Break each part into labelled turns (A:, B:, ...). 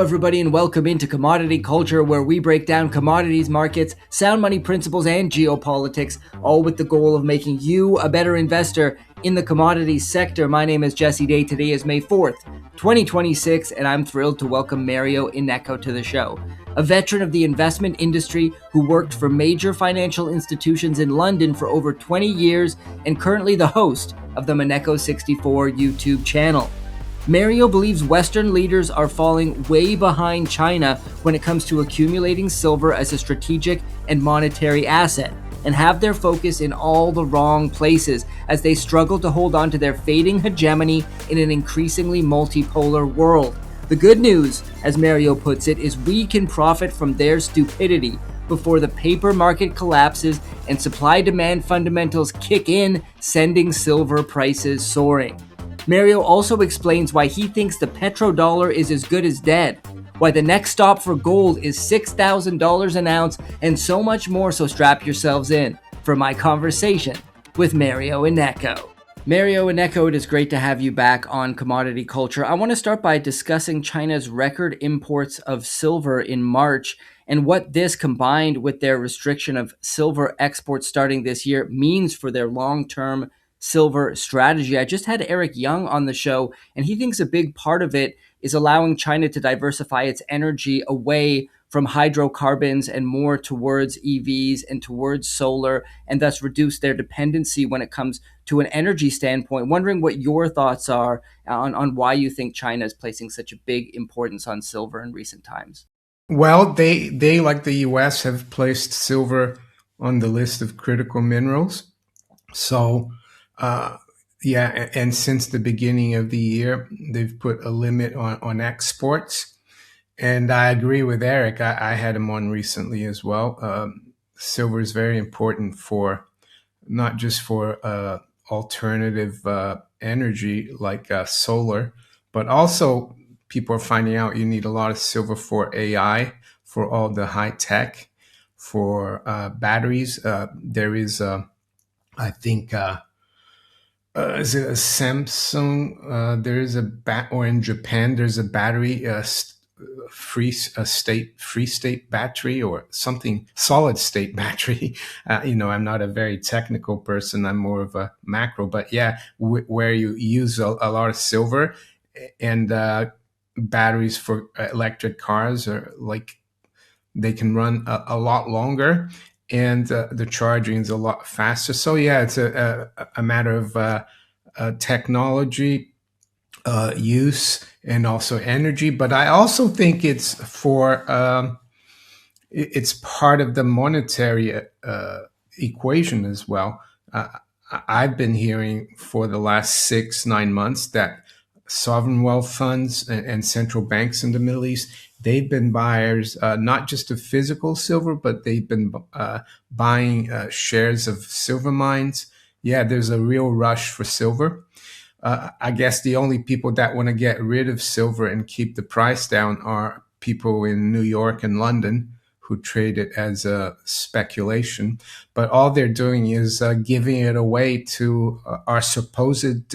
A: everybody, and welcome into Commodity Culture, where we break down commodities markets, sound money principles, and geopolitics, all with the goal of making you a better investor in the commodities sector. My name is Jesse Day. Today is May 4th, 2026, and I'm thrilled to welcome Mario Innecco to the show. A veteran of the investment industry who worked for major financial institutions in London for over 20 years and currently the host of the Innecco 64 YouTube channel. Mario believes Western leaders are falling way behind China when it comes to accumulating silver as a strategic and monetary asset, and have their focus in all the wrong places as they struggle to hold on to their fading hegemony in an increasingly multipolar world. The good news, as Mario puts it, is we can profit from their stupidity before the paper market collapses and supply-demand fundamentals kick in, sending silver prices soaring. Mario also explains why he thinks the petrodollar is as good as dead, why the next stop for gold is $6,000 an ounce, and so much more, so strap yourselves in for my conversation with Mario Innecco. Mario Innecco, it is great to have you back on Commodity Culture. I want to start by discussing China's record imports of silver in March and what this, combined with their restriction of silver exports starting this year, means for their long-term silver strategy. I just had Eric Young on the show, and he thinks a big part of it is allowing China to diversify its energy away from hydrocarbons and more towards EVs and towards solar, and thus reduce their dependency when it comes to an energy standpoint. Wondering what your thoughts are on why you think China is placing such a big importance on silver in recent times.
B: Well, they like the US, have placed silver on the list of critical minerals. So, and since the beginning of the year, they've put a limit on exports. And I agree with Eric. I had him on recently as well. Silver is very important for not just for alternative energy like solar, but also people are finding out you need a lot of silver for AI, for all the high tech, for batteries. There is I think, is it a Samsung? There is or in Japan, there's a battery, free state battery or something, solid state battery. I'm not a very technical person. I'm more of a macro, but yeah, where you use a lot of silver, and batteries for electric cars are like, they can run a lot longer, and the charging is a lot faster. So yeah, it's a matter of technology use and also energy. But I also think it's it's part of the monetary equation as well. I've been hearing for the last 6-9 months that sovereign wealth funds and central banks in the Middle East, they've been buyers, not just of physical silver, but they've been buying shares of silver mines. Yeah, there's a real rush for silver. I guess the only people that want to get rid of silver and keep the price down are people in New York and London who trade it as a speculation. But all they're doing is giving it away to our supposed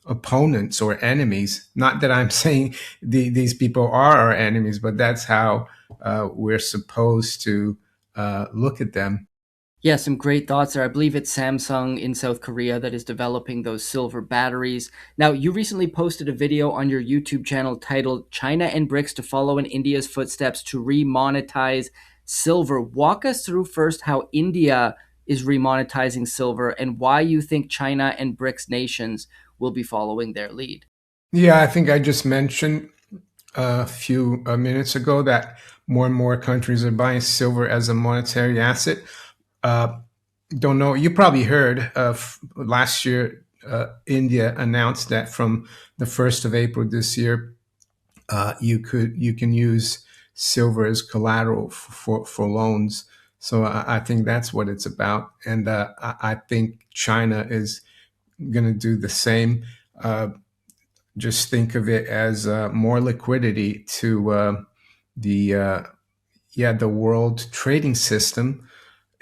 B: opponents or enemies. Not that I'm saying these people are our enemies, but that's how we're supposed to look at them.
A: Yeah, some great thoughts there. I believe it's Samsung in South Korea that is developing those silver batteries. Now, you recently posted a video on your YouTube channel titled China and BRICS to Follow in India's Footsteps to Remonetize Silver. Walk us through first how India is remonetizing silver and why you think China and BRICS nations will be following their lead.
B: Yeah, I think I just mentioned a few minutes ago that more and more countries are buying silver as a monetary asset. Don't know. You probably heard last year, India announced that from the 1st of April this year, you can use silver as collateral for loans. So I think that's what it's about, and I think China is going to do the same. Just think of it as more liquidity to the world trading system.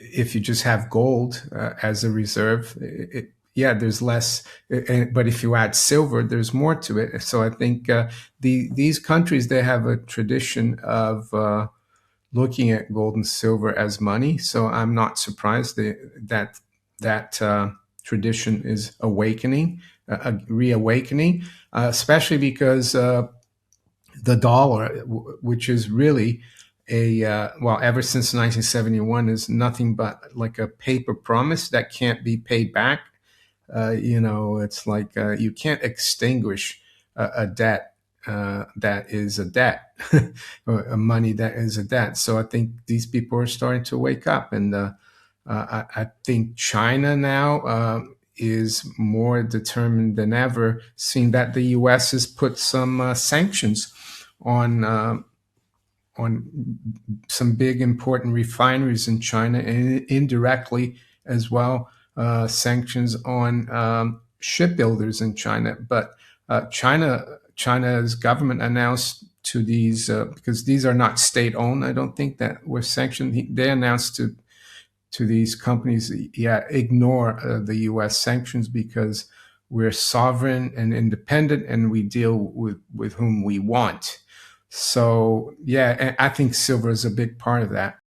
B: If you just have gold as a reserve, yeah, there's less, but if you add silver, there's more to it. So I think these countries, they have a tradition of looking at gold and silver as money. So I'm not surprised that tradition is awakening, reawakening, especially because the dollar, which is really well, ever since 1971, is nothing but like a paper promise that can't be paid back. It's like you can't extinguish a debt that is a debt, or a money that is a debt. So I think these people are starting to wake up, and I think China now is more determined than ever, seeing that the U.S. has put some sanctions on on some big important refineries in China, and indirectly as well sanctions on shipbuilders in China. But China's government announced to these, because these are not state owned, I don't think, that were sanctioned. They announced to these companies, yeah, ignore the U.S. sanctions because we're sovereign and independent, and we deal with whom we want. So yeah, and I think silver is a big part of that.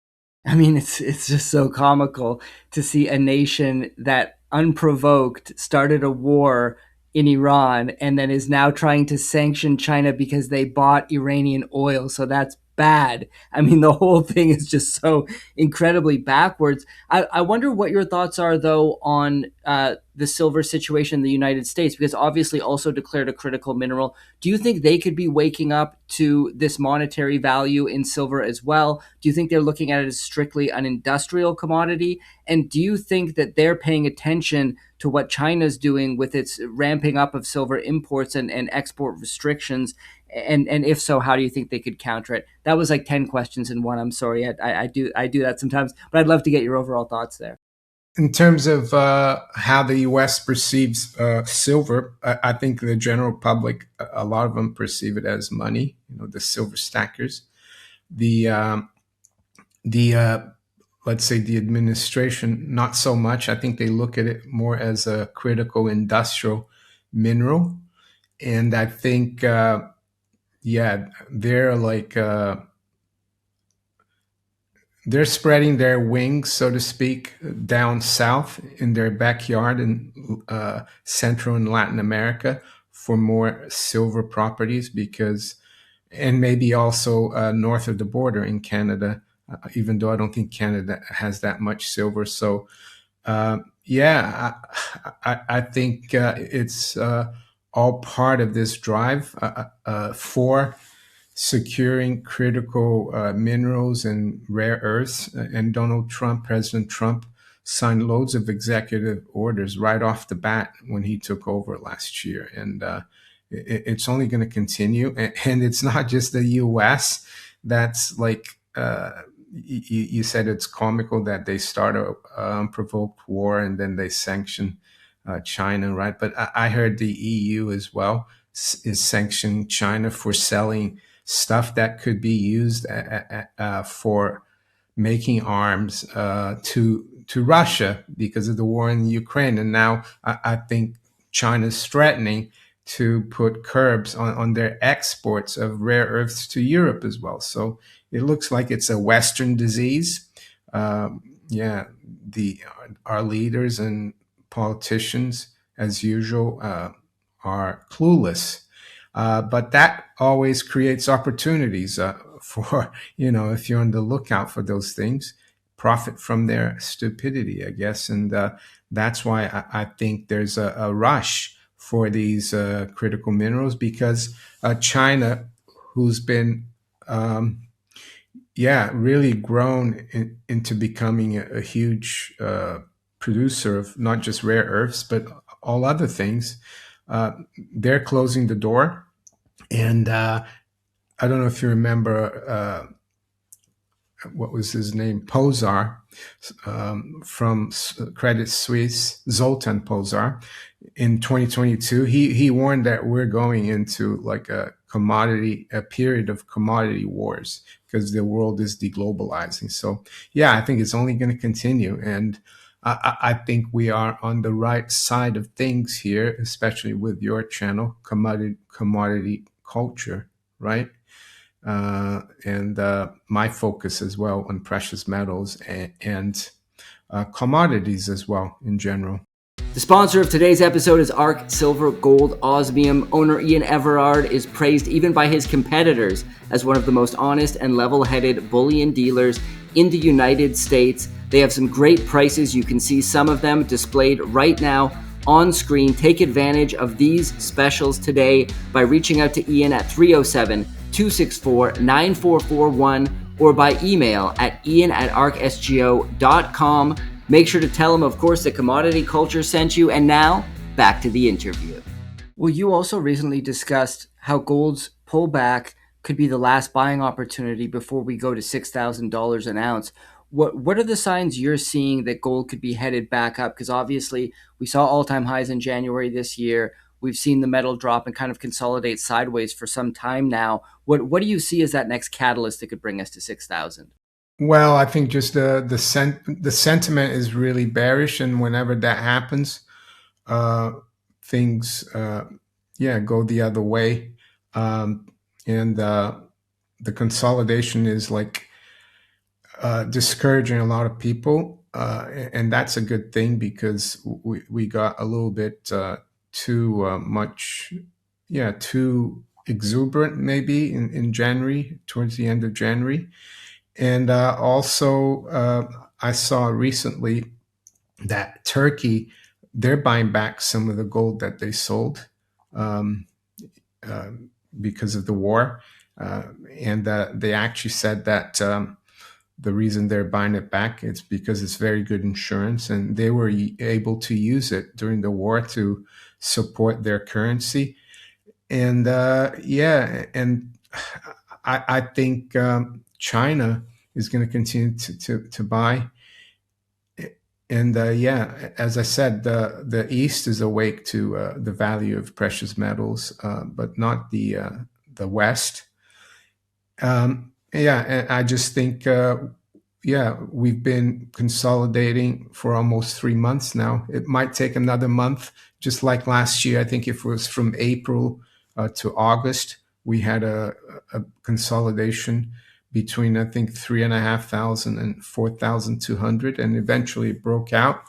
A: I mean, it's just so comical to see a nation that unprovoked started a war in Iran and then is now trying to sanction China because they bought Iranian oil. So that's bad. I mean, the whole thing is just so incredibly backwards. I wonder what your thoughts are, though, on the silver situation in the United States, because obviously also declared a critical mineral. Do you think they could be waking up to this monetary value in silver as well? Do you think they're looking at it as strictly an industrial commodity? And do you think that they're paying attention to what China's doing with its ramping up of silver imports and export restrictions? And if so, how do you think they could counter it? That was like 10 questions in one. I'm sorry. I do that sometimes, but I'd love to get your overall thoughts there.
B: In terms of how the U.S. perceives silver, I think the general public, a lot of them perceive it as money. The silver stackers, the the let's say the administration, not so much. I think they look at it more as a critical industrial mineral, and I think yeah, they're like they're spreading their wings, so to speak, down south in their backyard in Central and Latin America for more silver properties, because, and maybe also north of the border in Canada, even though I don't think Canada has that much silver. So, yeah, I think it's all part of this drive for securing critical minerals and rare earths. And President Trump, signed loads of executive orders right off the bat when he took over last year. And it's only going to continue. And it's not just the US that's like, you said it's comical that they start a unprovoked war and then they sanction China, right? But I heard the EU as well is sanctioning China for selling stuff that could be used for making arms to Russia because of the war in Ukraine. And now I think China's threatening to put curbs on their exports of rare earths to Europe as well. So it looks like it's a Western disease. Yeah, our leaders and politicians, as usual, are clueless. But that always creates opportunities for, if you're on the lookout for those things, profit from their stupidity, I guess. And that's why I think there's a rush for these critical minerals, because China, who's been, really grown into becoming a huge producer of not just rare earths, but all other things, they're closing the door. And I don't know if you remember, what was his name? Pozar, from Credit Suisse, Zoltan Pozar, in 2022. He warned that we're going into like a period of commodity wars because the world is deglobalizing. So yeah, I think it's only going to continue. And I think we are on the right side of things here, especially with your channel, commodity culture, right? And my focus as well on precious metals and commodities as well in general.
A: The sponsor of today's episode is ARC Silver Gold Osmium. Owner Ian Everard is praised even by his competitors as one of the most honest and level-headed bullion dealers in the United States. They have some great prices. You can see some of them displayed right now on screen. Take advantage of these specials today by reaching out to Ian at 307-264-9441 or by email at ian@arcsgo.com. Make sure to tell him, of course, that Commodity Culture sent you. And now, back to the interview. Well, you also recently discussed how gold's pullback could be the last buying opportunity before we go to $6,000 an ounce. What are the signs you're seeing that gold could be headed back up? Because obviously we saw all-time highs in January this year. We've seen the metal drop and kind of consolidate sideways for some time now. What do you see as that next catalyst that could bring us to 6,000?
B: Well, I think just the sentiment is really bearish, and whenever that happens, uh, things go the other way, and the consolidation is like discouraging a lot of people, and that's a good thing because we got a little bit too much, too exuberant maybe in January, towards the end of January. And also, I saw recently that Turkey, they're buying back some of the gold that they sold um, uh, because of the war. And they actually said that the reason they're buying it back is because it's very good insurance, and they were able to use it during the war to support their currency. And I think China is going to continue to buy. And as I said, the East is awake to the value of precious metals, but not the West. And I just think, we've been consolidating for almost 3 months now. It might take another month, just like last year. I think if it was from April to August, we had a consolidation between, I think, 3,500 and 4,200, and eventually it broke out,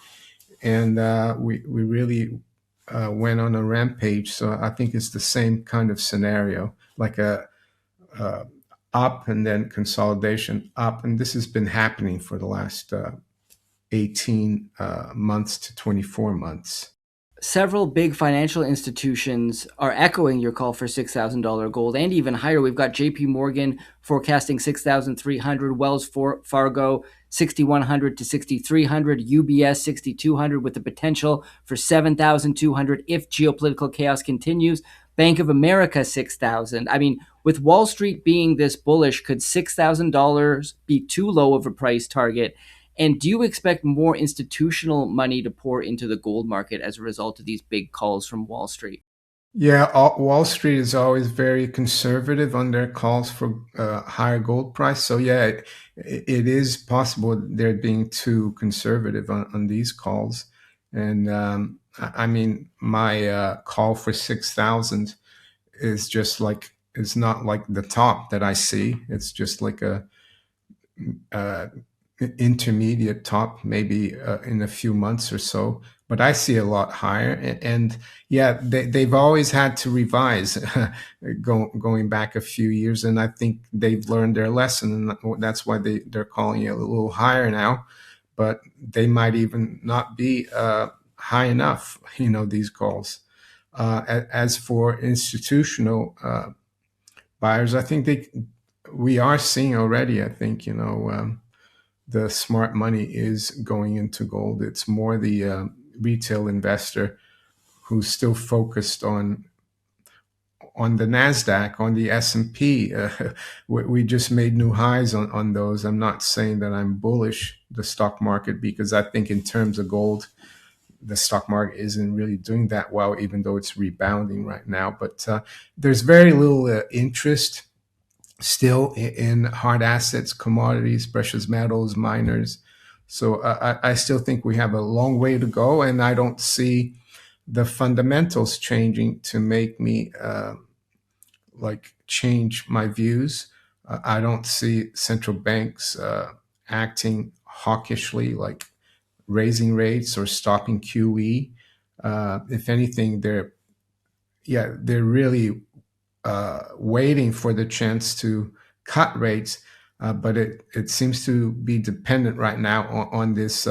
B: and we really went on a rampage. So I think it's the same kind of scenario, like a up and then consolidation up, and this has been happening for the last 18 months to 24 months.
A: Several big financial institutions are echoing your call for $6,000 gold and even higher. We've got JP Morgan forecasting 6,300, Wells Fargo 6,100 to 6,300, UBS 6,200 with the potential for 7,200 if geopolitical chaos continues. Bank of America 6,000. I mean, with Wall Street being this bullish, could $6,000 be too low of a price target? And do you expect more institutional money to pour into the gold market as a result of these big calls from Wall Street?
B: Yeah, Wall Street is always very conservative on their calls for higher gold price. So yeah, it is possible they're being too conservative on these calls. And I mean, my call for 6,000 is just like, it's not like the top that I see. It's just like a uh, intermediate top, maybe in a few months or so. But I see a lot higher, and yeah, they've always had to revise, going back a few years, and I think they've learned their lesson, and that's why they're calling it a little higher now. But they might even not be high enough, these calls. As for institutional buyers, I think we are seeing already. I think the smart money is going into gold. It's more the retail investor who's still focused on the Nasdaq, on the S&P. We just made new highs on those. I'm not saying that I'm bullish the stock market, because I think in terms of gold, the stock market isn't really doing that well, even though it's rebounding right now. But there's very little interest still in hard assets, commodities, precious metals, miners. So I still think we have a long way to go, and I don't see the fundamentals changing to make me like change my views. I don't see central banks acting hawkishly, like raising rates or stopping QE. If anything, they're really waiting for the chance to cut rates, but it seems to be dependent right now on this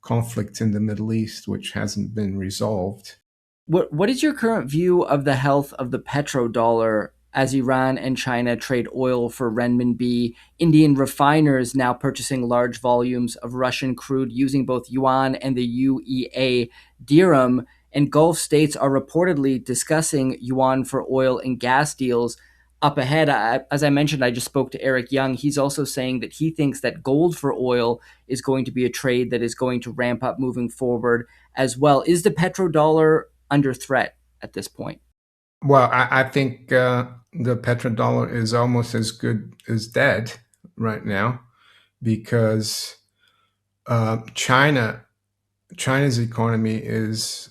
B: conflict in the Middle East, which hasn't been resolved.
A: What is your current view of the health of the petrodollar as Iran and China trade oil for renminbi? Indian refiners now purchasing large volumes of Russian crude using both yuan and the UEA dirham, and Gulf states are reportedly discussing yuan for oil and gas deals up ahead. As I mentioned, I just spoke to Eric Young. He's also saying that he thinks that gold for oil is going to be a trade that is going to ramp up moving forward as well. Is the petrodollar under threat at this point?
B: Well, I think the petrodollar is almost as good as dead right now because China's economy is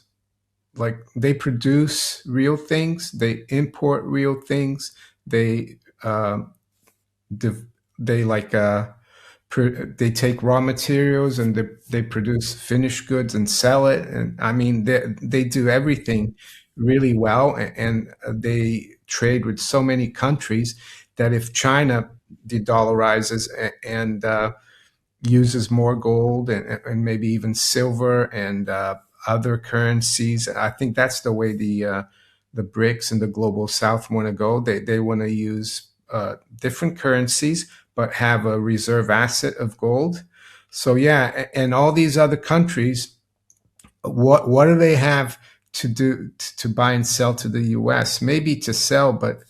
B: like they produce real things, they import real things, they div- they like they take raw materials and they produce finished goods and sell it, and I mean they do everything really well, and they trade with so many countries that if China de-dollarizes and uses more gold and maybe even silver and other currencies. I think that's the way the BRICS and the global South want to go. They want to use different currencies, but have a reserve asset of gold. So yeah, and all these other countries, what do they have to do to buy and sell to the U.S.? Maybe to sell, but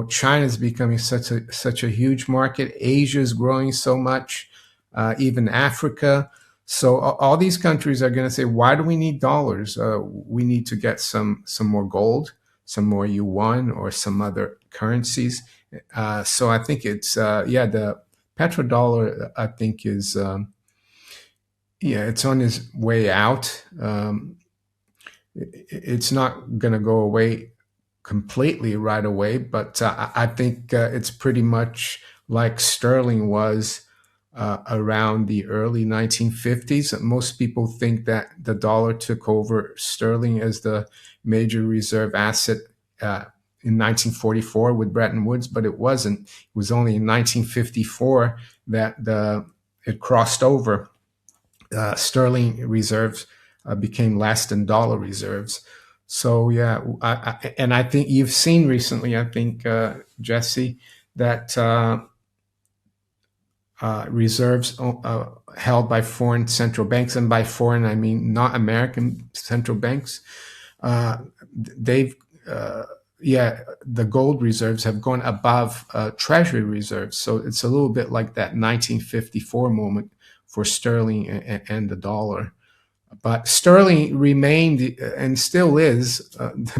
B: China is becoming such a huge market. Asia is growing so much, even Africa. So all these countries are going to say, why do we need dollars? We need to get some more gold, some more yuan, or some other currencies. So I think it's the petrodollar. I think is it's on its way out. It's not going to go away completely right away, but I think it's pretty much like sterling was around the early 1950s. Most people think that the dollar took over sterling as the major reserve asset in 1944 with Bretton Woods, but it wasn't. It was only in 1954 that it crossed over. Sterling reserves became less than dollar reserves. So yeah, and I think you've seen recently, I think Jesse, that reserves held by foreign central banks, and by foreign I mean not American central banks, they've the gold reserves have gone above treasury reserves. So it's a little bit like that 1954 moment for sterling and the dollar. But sterling remained and still is.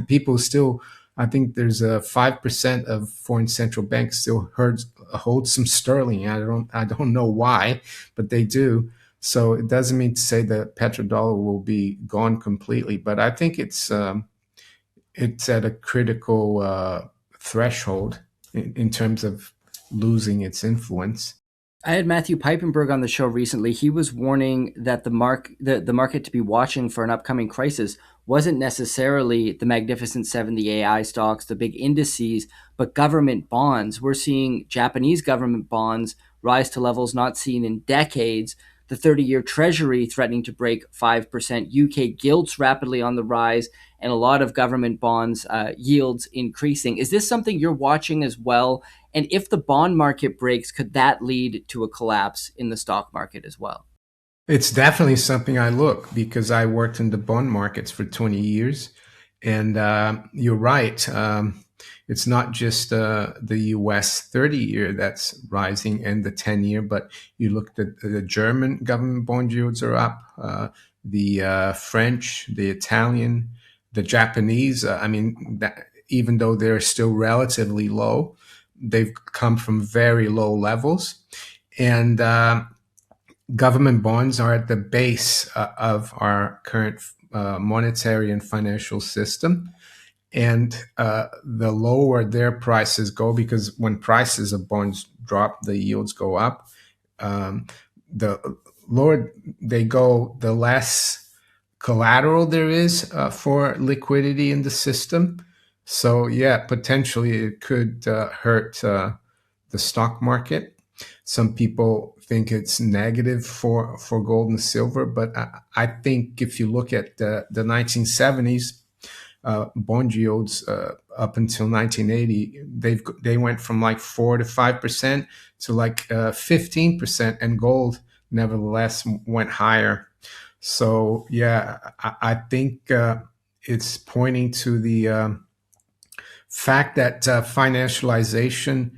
B: People still, I think there's a 5% of foreign central banks still hold some sterling. I don't know why, but they do. So it doesn't mean to say that petrodollar will be gone completely, but I think it's at a critical threshold in terms of losing its influence.
A: I had Matthew Piepenberg on the show recently. He was warning that the market to be watching for an upcoming crisis wasn't necessarily the Magnificent Seven, the AI stocks, the big indices, but government bonds. We're seeing Japanese government bonds rise to levels not seen in decades. The 30-year Treasury threatening to break 5%. UK gilts rapidly on the rise, and a lot of government bonds yields increasing. Is this something you're watching as well? And if the bond market breaks, could that lead to a collapse in the stock market as well?
B: It's definitely something I look because I worked in the bond markets for 20 years. And you're right. It's not just the US 30-year that's rising and the 10-year, but you look at the German government bond yields are up, the French, the Italian, the Japanese. I mean, even though they're still relatively low, they've come from very low levels. And government bonds are at the base of our current monetary and financial system. And the lower their prices go, because when prices of bonds drop, the yields go up. Um, the lower they go, the less collateral there is for liquidity in the system. So yeah, potentially it could hurt the stock market. Some people think it's negative for gold and silver, but I think if you look at the 1970s, bond yields up until 1980, they went from like 4 to 5% to like 15%, and gold nevertheless went higher. So yeah, I think it's pointing to the fact that financialization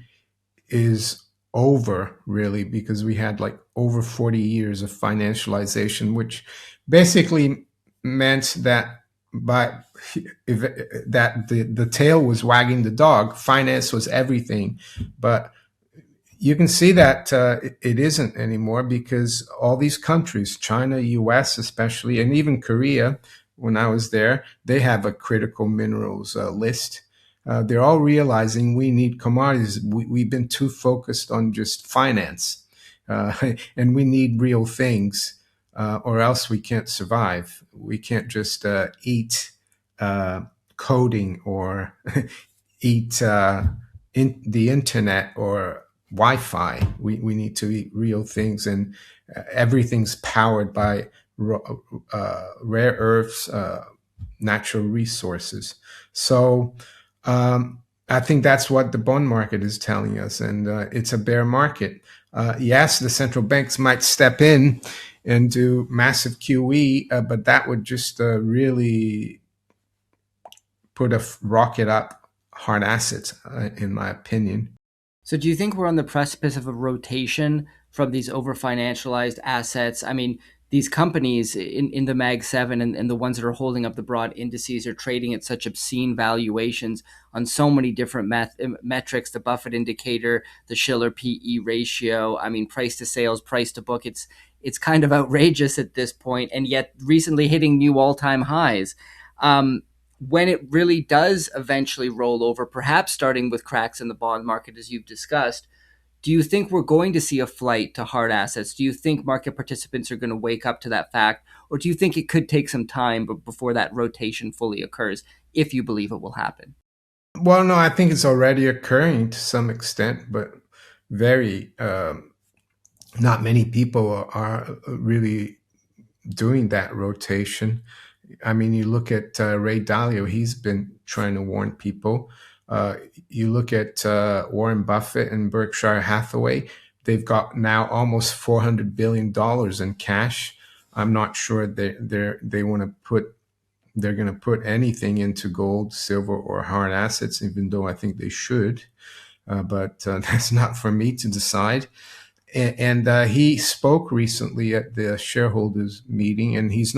B: is over, really, because we had like over 40 years of financialization, which basically meant that by if, that the tail was wagging the dog. Finance was everything. But you can see that it isn't anymore, because all these countries, China, US especially, and even Korea, when I was there, they have a critical minerals list. They're all realizing we need commodities. We've been too focused on just finance, uh, and we need real things, or else we can't survive. We can't just eat uh, coding, or eat the internet, or Wi-Fi. We need to eat real things, and everything's powered by rare earths, natural resources. So I think that's what the bond market is telling us, and it's a bear market. Yes, the central banks might step in and do massive QE, but that would just really put a rocket up hard assets, in my opinion.
A: So do you think we're on the precipice of a rotation from these over financialized assets? I mean, these companies in the Mag 7 and the ones that are holding up the broad indices are trading at such obscene valuations on so many different metrics, the Buffett indicator, the Schiller PE ratio. I mean, price to sales, price to book. It's kind of outrageous at this point, and yet recently hitting new all-time highs. When it really does eventually roll over, perhaps starting with cracks in the bond market, as you've discussed, do you think we're going to see a flight to hard assets? Do you think market participants are going to wake up to that fact? Or do you think it could take some time before that rotation fully occurs, if you believe it will happen?
B: Well, no, I think it's already occurring to some extent, but very not many people are really doing that rotation. I mean, you look at Ray Dalio; he's been trying to warn people. Uh, you look at Warren Buffett and Berkshire Hathaway; they've got now almost $400 billion in cash. I'm not sure they want to put they're going to put anything into gold, silver, or hard assets, even though I think they should. But that's not for me to decide. And he spoke recently at the shareholders meeting, and he's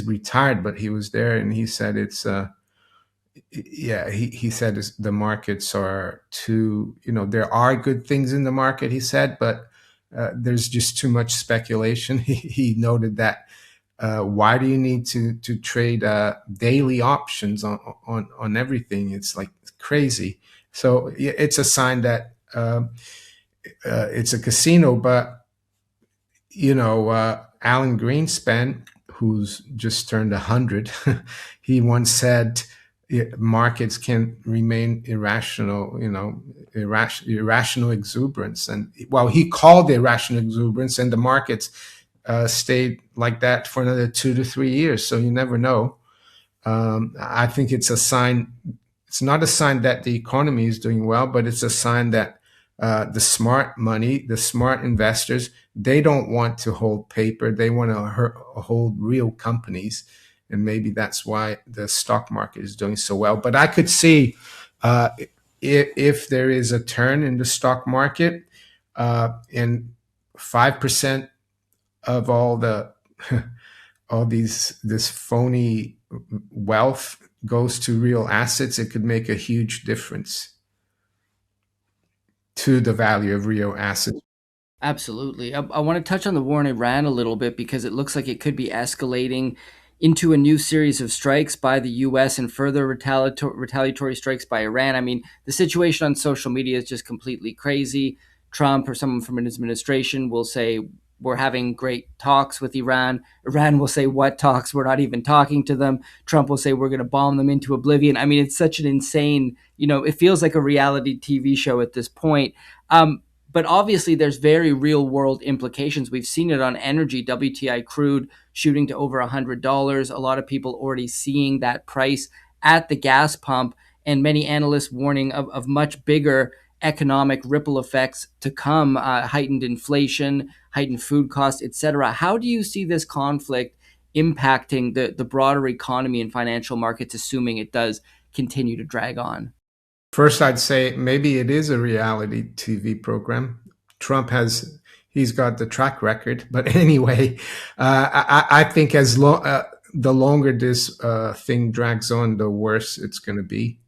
B: retired, but he was there, and he said he said the markets are too, there are good things in the market, he said, but there's just too much speculation. He noted that why do you need to trade daily options on everything? It's like crazy. So yeah, it's a sign that it's a casino. But Alan Greenspan, who's just turned 100, he once said markets can remain irrational, irrational exuberance. And well, he called it irrational exuberance, and the markets stayed like that for another 2 to 3 years. So you never know. I think it's a sign. It's not a sign that the economy is doing well, but it's a sign that the smart money, the smart investors, they don't want to hold paper. They want to hold real companies. And maybe that's why the stock market is doing so well. But I could see if there is a turn in the stock market, and 5% of all this phony wealth goes to real assets, it could make a huge difference to the value of real assets.
A: Absolutely. I want to touch on the war in Iran a little bit because it looks like it could be escalating into a new series of strikes by the US and further retaliatory strikes by Iran. I mean, the situation on social media is just completely crazy. Trump or someone from his administration will say, we're having great talks with Iran. Iran will say, what talks? We're not even talking to them. Trump will say, we're going to bomb them into oblivion. I mean, it's such an insane, it feels like a reality TV show at this point. But obviously, there's very real world implications. We've seen it on energy, WTI crude shooting to over $100. A lot of people already seeing that price at the gas pump, and many analysts warning of much bigger economic ripple effects to come, heightened inflation, heightened food costs, etc. How do you see this conflict impacting the broader economy and financial markets, assuming it does continue to drag on?
B: First, I'd say maybe it is a reality TV program. Trump has, he's got the track record. But anyway, I think the longer this thing drags on, the worse it's going to be.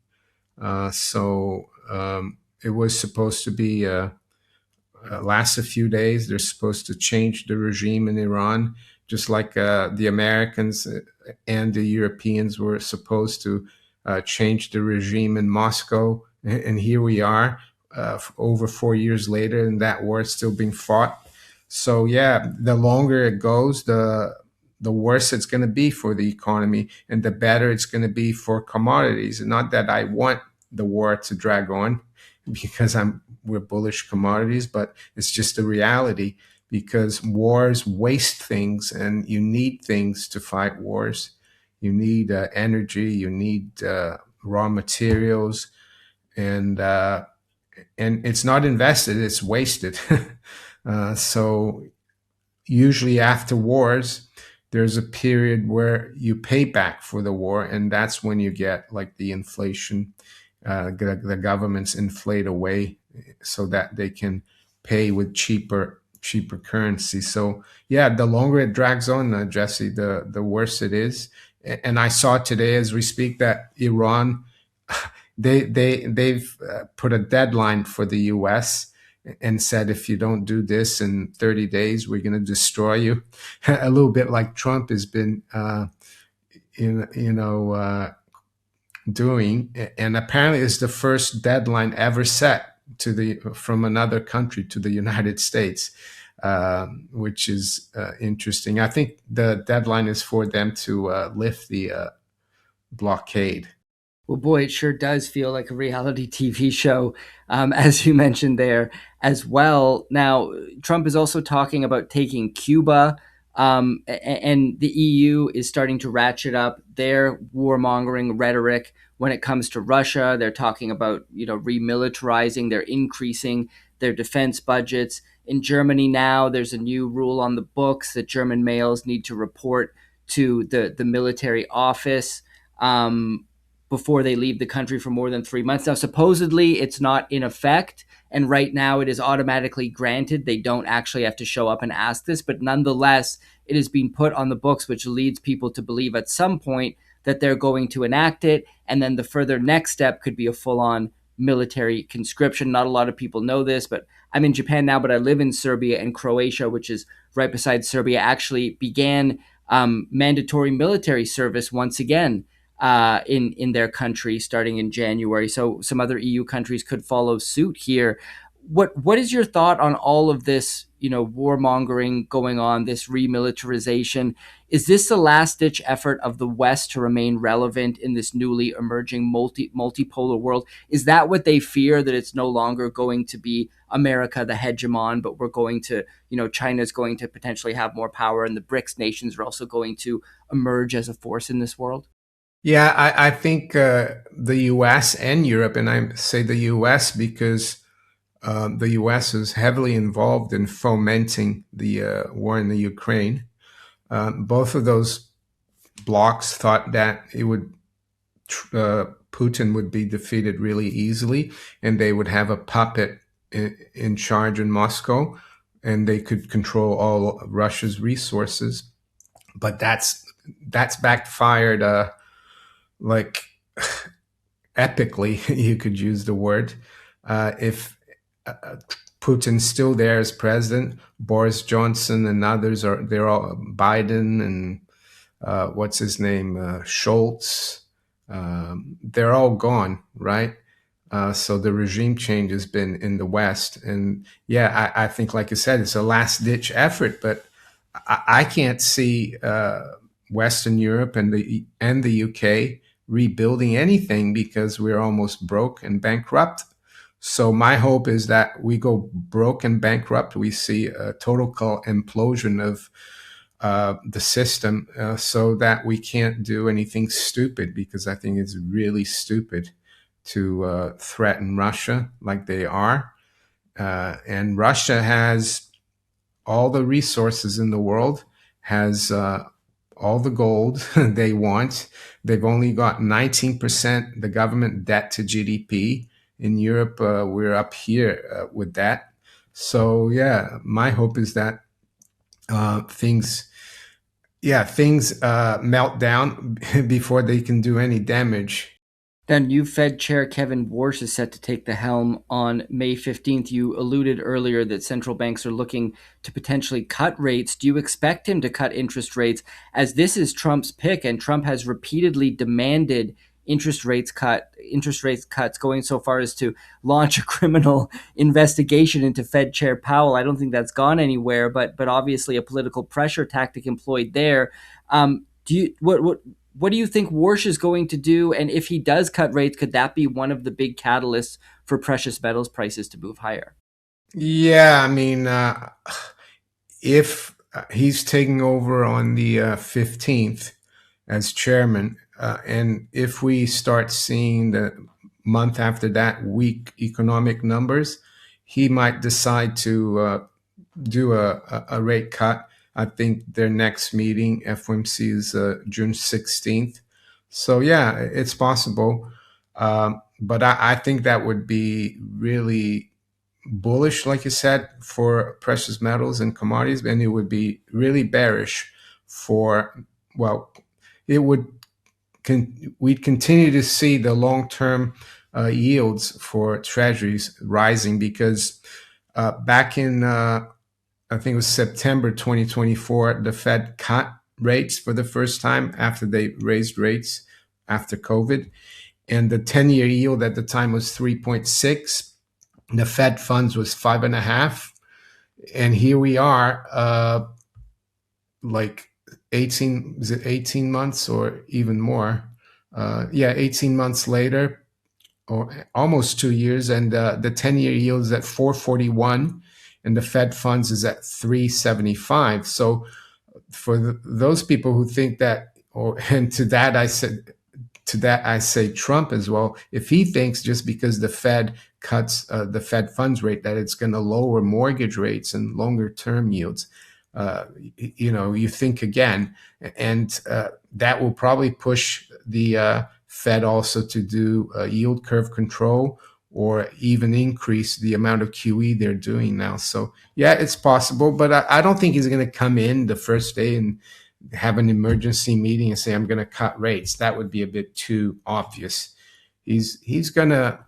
B: It was supposed to be last a few days. They're supposed to change the regime in Iran, just like the Americans and the Europeans were supposed to change the regime in Moscow. And here we are, over 4 years later, and that war is still being fought. So yeah, the longer it goes, the worse it's going to be for the economy, and the better it's going to be for commodities. And not that I want the war to drag on, because we're bullish commodities, but it's just a reality, because wars waste things, and you need things to fight wars. You need energy, you need raw materials, and it's not invested; it's wasted. So usually after wars, there's a period where you pay back for the war, and that's when you get like the inflation. The governments inflate away so that they can pay with cheaper currency. So yeah, the longer it drags on, Jesse, the worse it is. And I saw today, as we speak, that Iran, they've put a deadline for the U.S. and said, if you don't do this in 30 days, we're going to destroy you. A little bit like Trump has been, doing. And apparently it's the first deadline ever set from another country to the United States, which is interesting. I think the deadline is for them to lift the blockade.
A: Well, boy, it sure does feel like a reality TV show, as you mentioned there as well. Now, Trump is also talking about taking Cuba, and the EU is starting to ratchet up their warmongering rhetoric when it comes to Russia. They're talking about remilitarizing. They're increasing their defense budgets. In Germany now, there's a new rule on the books that German males need to report to the military office. Before they leave the country for more than 3 months. Now, supposedly it's not in effect, and right now it is automatically granted. They don't actually have to show up and ask this, but nonetheless, it is being put on the books, which leads people to believe at some point that they're going to enact it, and then the further next step could be a full-on military conscription. Not a lot of people know this, but I'm in Japan now, but I live in Serbia, and Croatia, which is right beside Serbia, actually began mandatory military service once again in their country starting in January. So some other EU countries could follow suit here. What is your thought on all of this, warmongering going on, this remilitarization? Is this the last ditch effort of the West to remain relevant in this newly emerging multipolar world? Is that what they fear, that it's no longer going to be America the hegemon, but we're going to, China's going to potentially have more power, and the BRICS nations are also going to emerge as a force in this world?
B: Yeah, I think the US and Europe, and I say the US because the US is heavily involved in fomenting the war in the Ukraine. Both of those blocs thought that Putin would be defeated really easily, and they would have a puppet in charge in Moscow, and they could control all Russia's resources. But that's backfired. Like epically, you could use the word. If Putin's still there as president. Boris Johnson and others they're all Biden and what's his name, Schultz. They're all gone, right? So the regime change has been in the West, and yeah, I think, like I said, it's a last ditch effort. But I can't see Western Europe and the UK rebuilding anything because we're almost broke and bankrupt. So my hope is that we go broke and bankrupt. We see a total implosion of the system, so that we can't do anything stupid, because I think it's really stupid to threaten Russia like they are. And Russia has all the resources in the world, has all the gold they want. They've only got 19% the government debt to GDP. In Europe, we're up here with that. So yeah, my hope is that things melt down before they can do any damage.
A: Now, new Fed Chair Kevin Warsh is set to take the helm on May 15th. You alluded earlier that central banks are looking to potentially cut rates. Do you expect him to cut interest rates, as this is Trump's pick, and Trump has repeatedly demanded interest rates cuts, going so far as to launch a criminal investigation into Fed Chair Powell? I don't think that's gone anywhere, but obviously a political pressure tactic employed there. What do you think Warsh is going to do? And if he does cut rates, could that be one of the big catalysts for precious metals prices to move higher?
B: Yeah, I mean, if he's taking over on the 15th as chairman, and if we start seeing the month after that weak economic numbers, he might decide to do a rate cut. I think their next meeting, FOMC, is June 16th. So yeah, it's possible. But I think that would be really bullish, like you said, for precious metals and commodities, and it would be really bearish for, well, it would we'd continue to see the long-term yields for treasuries rising, because back in I think it was September 2024, the Fed cut rates for the first time after they raised rates after COVID. And the 10-year yield at the time was 3.6. The Fed funds was 5.5. And here we are, like 18 months or even more. 18 months later, or almost 2 years. And the 10-year yield is at 441. And the Fed funds is at 375. So for those people who think that, and to that I say Trump as well. If he thinks just because the Fed cuts the Fed funds rate that it's going to lower mortgage rates and longer term yields, you think again, and that will probably push the Fed also to do yield curve control, or even increase the amount of QE they're doing now. So yeah, it's possible, but I don't think he's going to come in the first day and have an emergency meeting and say, I'm going to cut rates. That would be a bit too obvious. He's going to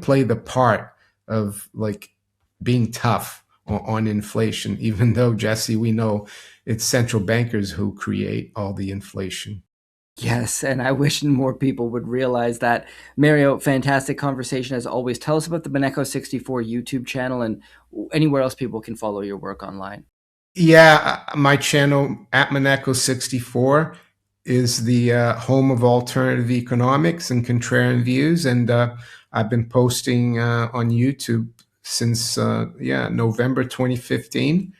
B: play the part of like being tough on inflation, even though, Jesse, we know it's central bankers who create all the inflation.
A: Yes, and I wish more people would realize that. Mario, fantastic conversation as always. Tell us about the Innecco 64 YouTube channel and anywhere else people can follow your work online.
B: Yeah, my channel at Innecco 64 is the home of alternative economics and contrarian views, and I've been posting on YouTube since November 2015.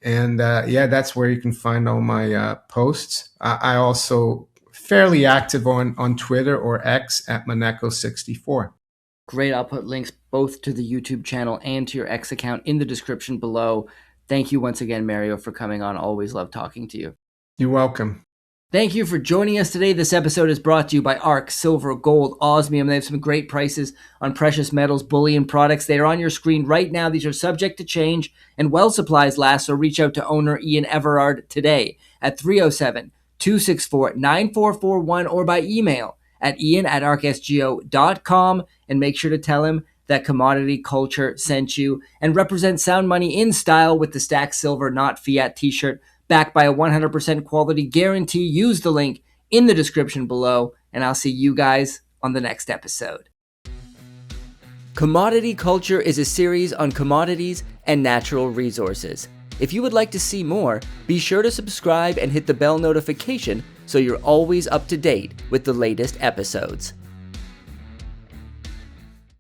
B: And that's where you can find all my posts. I also fairly active on Twitter or X at Innecco64.
A: Great. I'll put links both to the YouTube channel and to your X account in the description below. Thank you once again, Mario, for coming on. Always love talking to you.
B: You're welcome.
A: Thank you for joining us today. This episode is brought to you by ARC, Silver, Gold, Osmium. They have some great prices on precious metals, bullion products. They are on your screen right now. These are subject to change, and well supplies last, so reach out to owner Ian Everard today at 307-264-9441 or by email at ian@arcsgo.com, and make sure to tell him that Commodity Culture sent you and represent sound money in style with the Stack Silver Not Fiat t-shirt backed by a 100% quality guarantee. Use the link in the description below, and I'll see you guys on the next episode. Commodity Culture is a series on commodities and natural resources. If you would like to see more, be sure to subscribe and hit the bell notification so you're always up to date with the latest episodes.